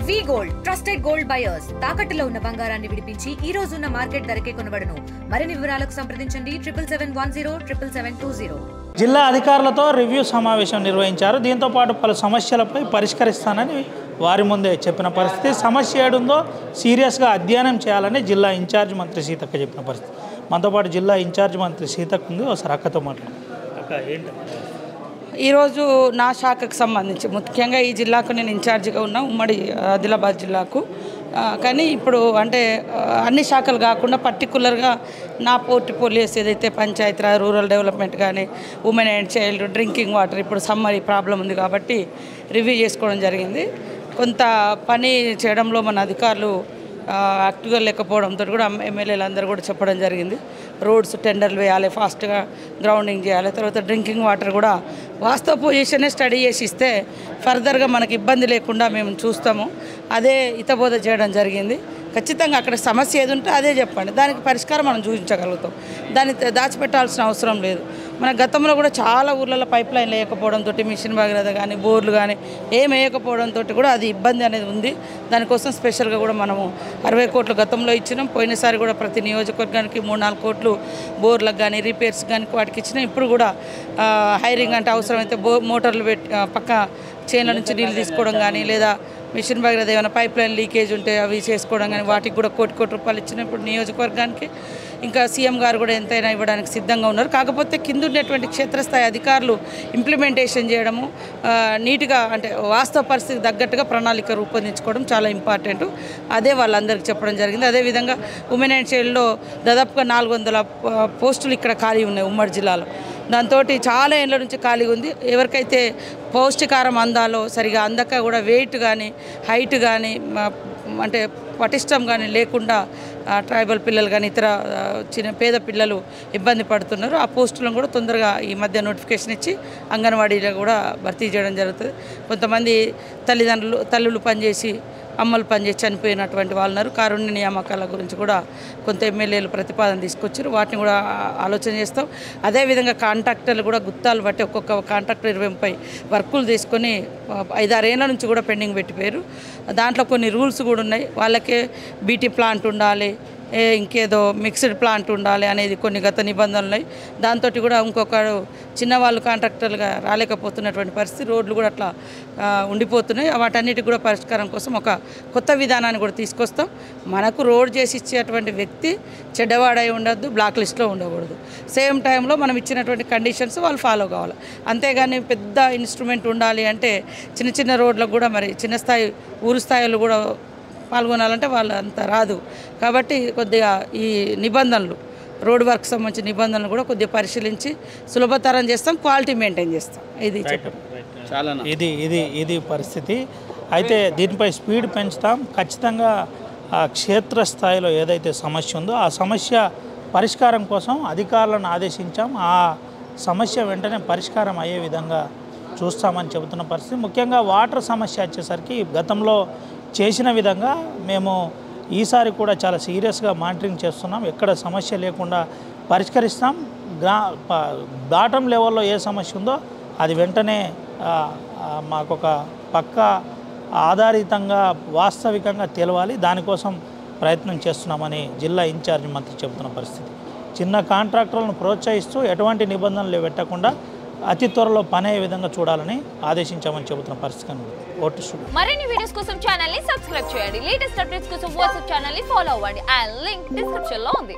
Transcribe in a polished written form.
వి gold trusted gold buyers తాకట్టులో ఉన్న బంగారాన్ని విడిపించి ఈ రోజు ఉన్న మార్కెట్ ధరకే కొనబడును. మరిన్ని వివరాలకు సంప్రదించండి 77107720. జిల్లా అధికారులతో రివ్యూ సమావేశం నిర్వహించారు. దీంతో పాటు పలు సమస్యలపై పరిష్కరిస్తానని వారి ముందే చెప్పిన పరిస్థితి. సమస్య ఏడుందో సీరియస్గా అధ్యయనం చేయాలని జిల్లా ఇన్ఛార్జ్ మంత్రి సీతక్క చెప్పిన పరిస్థితి. మనతో పాటు జిల్లా ఇన్ఛార్జ్ మంత్రి సీతక్క ఉంది. ఒకసారి అక్కతో మాట్లాడు. అక్క ఏంటి ఈరోజు నా శాఖకు సంబంధించి ముఖ్యంగా ఈ జిల్లాకు నేను ఇన్ఛార్జిగా ఉన్నా, ఉమ్మడి ఆదిలాబాద్ జిల్లాకు. కానీ ఇప్పుడు అంటే అన్ని శాఖలు కాకుండా పర్టికులర్గా నా పోర్ట్ఫోలియోస్ ఏదైతే పంచాయతీరాజ్, రూరల్ డెవలప్మెంట్ కానీ, women and child, drinking water, ఇప్పుడు సమ్మర్ ప్రాబ్లం ఉంది కాబట్టి రివ్యూ చేసుకోవడం జరిగింది. కొంత పని చేయడంలో మన అధికారులు యాక్టివ్గా లేకపోవడంతో కూడా ఎమ్మెల్యేలు అందరూ కూడా చెప్పడం జరిగింది. రోడ్స్ టెండర్లు వేయాలి, ఫాస్ట్గా గ్రౌండింగ్ చేయాలి, తర్వాత డ్రింకింగ్ వాటర్ కూడా వాస్తవ పొజిషనే స్టడీ చేసి ఇస్తే ఫర్దర్గా మనకి ఇబ్బంది లేకుండా మేము చూస్తాము. అదే హితబోధ చేయడం జరిగింది. ఖచ్చితంగా అక్కడ సమస్య ఏది ఉంటే అదే చెప్పండి, దానికి పరిష్కారం మనం చూపించగలుగుతాం. దాన్ని దాచిపెట్టాల్సిన అవసరం లేదు. మన గతంలో కూడా చాలా ఊర్లలో పైప్ లైన్ వేయకపోవడంతో, మిషన్ భగీరథ కానీ, బోర్లు కానీ ఏం వేయకపోవడంతో కూడా అది ఇబ్బంది అనేది ఉంది. దానికోసం స్పెషల్గా కూడా మనము 60 కోట్లు గతంలో ఇచ్చినాం. పోయినసారి కూడా ప్రతి నియోజకవర్గానికి 3-4 కోట్లు బోర్లకు కానీ, రిపేర్స్ కానీ వాటికి ఇచ్చినాం. ఇప్పుడు కూడా హైరింగ్ అంటే అవసరమైతే మోటార్లు పెట్టి పక్క చేన్ల నుంచి నీళ్ళు తీసుకోవడం కానీ, లేదా మిషన్ భగీరథ ఏమైనా పైప్ లైన్ లీకేజ్ ఉంటే అవి చేసుకోవడం కానీ, వాటికి కూడా కోటి రూపాయలు ఇచ్చినప్పుడు నియోజకవర్గానికి. ఇంకా సీఎం గారు కూడా ఎంతైనా ఇవ్వడానికి సిద్ధంగా ఉన్నారు. కాకపోతే కింద ఉండేటువంటి క్షేత్రస్థాయి అధికారులు ఇంప్లిమెంటేషన్ చేయడము, నీట్గా అంటే వాస్తవ పరిస్థితికి తగ్గట్టుగా ప్రణాళిక రూపొందించుకోవడం చాలా ఇంపార్టెంట్. అదే వాళ్ళందరికీ చెప్పడం జరిగింది. అదేవిధంగా ఉమెన్ అండ్ చైల్డ్లో దాదాపుగా 400 పోస్టులు ఇక్కడ ఖాళీ ఉన్నాయి ఉమ్మడి జిల్లాలో. దాంతో చాలా ఏళ్ళ నుంచి ఖాళీ ఉంది. ఎవరికైతే పౌష్టికారం అందాలో సరిగా అందక కూడా వెయిట్ కానీ, హైట్ కానీ, అంటే పటిష్టం కానీ లేకుండా ట్రైబల్ పిల్లలు కానీ ఇతర చిన్న పేద పిల్లలు ఇబ్బంది పడుతున్నారు. ఆ పోస్టులను కూడా తొందరగా ఈ మధ్య నోటిఫికేషన్ ఇచ్చి అంగన్వాడీలో కూడా భర్తీ చేయడం జరుగుతుంది. కొంతమంది తల్లులు పనిచేసి, అమ్మలు పనిచేసి చనిపోయినటువంటి వాళ్ళు ఉన్నారు. కారుణ్య నియామకాల గురించి కూడా కొంత ఎమ్మెల్యేలు ప్రతిపాదన తీసుకొచ్చారు. వాటిని కూడా ఆలోచన చేస్తాం. అదేవిధంగా కాంట్రాక్టర్లు కూడా గుత్తాలు బట్టి ఒక్కొక్క కాంట్రాక్టర్ 20-30 వర్కులు తీసుకొని 5-6 ఏళ్ళ నుంచి కూడా పెండింగ్ పెట్టిపోయారు. దాంట్లో కొన్ని రూల్స్ కూడా ఉన్నాయి. వాళ్ళకే బీటీ ప్లాంట్ ఉండాలి, ఇంకేదో మిక్స్డ్ ప్లాంట్ ఉండాలి అనేది కొన్ని గత నిబంధనలు ఉన్నాయి. దాంతో కూడా ఇంకొకరు చిన్నవాళ్ళు కాంట్రాక్టర్లుగా రాలేకపోతున్నటువంటి పరిస్థితి, రోడ్లు కూడా అట్లా ఉండిపోతున్నాయి. వాటన్నిటికి కూడా పరిష్కారం కోసం ఒక కొత్త విధానాన్ని కూడా తీసుకొస్తాం. మనకు రోడ్ చేసి ఇచ్చేటువంటి వ్యక్తి చెడ్డవాడై ఉండద్దు, బ్లాక్ లిస్ట్లో ఉండకూడదు. సేమ్ టైంలో మనం ఇచ్చినటువంటి కండిషన్స్ వాళ్ళు ఫాలో కావాలి. అంతేగాని పెద్ద ఇన్స్ట్రుమెంట్ ఉండాలి అంటే చిన్న చిన్న రోడ్లకు కూడా మరి చిన్న స్థాయి ఊరు స్థాయిలో కూడా పాల్గొనాలంటే వాళ్ళు అంత రాదు. కాబట్టి కొద్దిగా ఈ నిబంధనలు, రోడ్ వర్క్ సంబంధించిన నిబంధనలు కూడా కొద్దిగా పరిశీలించి సులభతరం చేస్తాం, క్వాలిటీ మెయింటైన్ చేస్తాం. ఇది చాలా ఇది పరిస్థితి. అయితే దీనిపై స్పీడ్ పెంచుతాం. ఖచ్చితంగా క్షేత్రస్థాయిలో ఏదైతే సమస్య ఉందో ఆ సమస్య పరిష్కారం కోసం అధికారులను ఆదేశించాం. ఆ సమస్య వెంటనే పరిష్కారం అయ్యే విధంగా చూస్తామని చెబుతున్న పరిస్థితి. ముఖ్యంగా వాటర్ సమస్య వచ్చేసరికి గతంలో చేసిన విధంగా మేము ఈసారి కూడా చాలా సీరియస్గా మానిటరింగ్ చేస్తున్నాం. ఎక్కడ సమస్య లేకుండా పరిష్కరిస్తాం. బాటమ్ లెవెల్లో ఏ సమస్య ఉందో అది వెంటనే మాకొక పక్క ఆధారితంగా వాస్తవికంగా తెలవాలి. దానికోసం ప్రయత్నం చేస్తున్నామని జిల్లా ఇన్ఛార్జ్ మంత్రి చెబుతున్న పరిస్థితి. చిన్న కాంట్రాక్టర్లను ప్రోత్సహిస్తూ ఎటువంటి నిబంధనలు పెట్టకుండా అతి త్వరలో పని అయ్యే విధంగా చూడాలని ఆదేశించామని చెబుతున్న పరిస్థితి. మరిన్ని వీడియోస్ కోసం ఛానల్ ని సబ్స్క్రైబ్ చేయండి. లేటెస్ట్ అప్డేట్స్ కోసం వాట్సాప్ ఛానల్ ని ఫాలో అవ్వండి. ఆ లింక్ డిస్క్రిప్షన్ లో ఉంది.